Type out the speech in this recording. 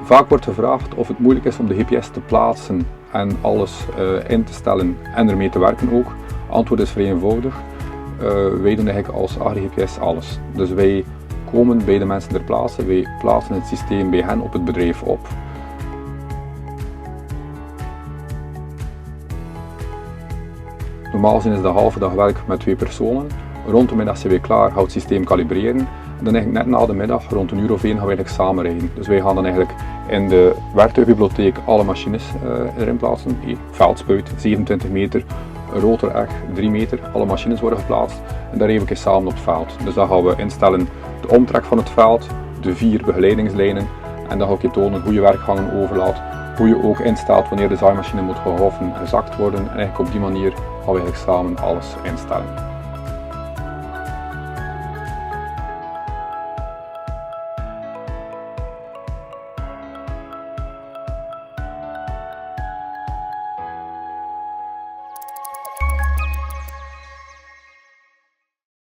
Vaak wordt gevraagd of het moeilijk is om de GPS te plaatsen en alles in te stellen en ermee te werken ook. Antwoord is vrij eenvoudig. Wij doen eigenlijk als Agri GPS alles. Dus wij komen bij de mensen ter plaatse, wij plaatsen het systeem bij hen op het bedrijf op. Normaal gezien is de halve dag werk met 2 personen. Rond de middag zijn wij klaar, gaan we het systeem kalibreren. En dan eigenlijk net na de middag, rond 1 uur of 1, gaan we eigenlijk samen rijden. Dus wij gaan dan eigenlijk in de werktuigbibliotheek alle machines erin plaatsen. Veldspuit, 27 meter, rotor-eg, 3 meter, alle machines worden geplaatst. En daar rijden we samen op het veld. Dus dan gaan we instellen de omtrek van het veld, de 4 begeleidingslijnen. En dan ga ik je tonen hoe je werkgangen overlaat. Hoe je ook instelt wanneer de zaaimachine moet gehoven en gezakt worden. En eigenlijk op die manier gaan we eigenlijk samen alles instellen.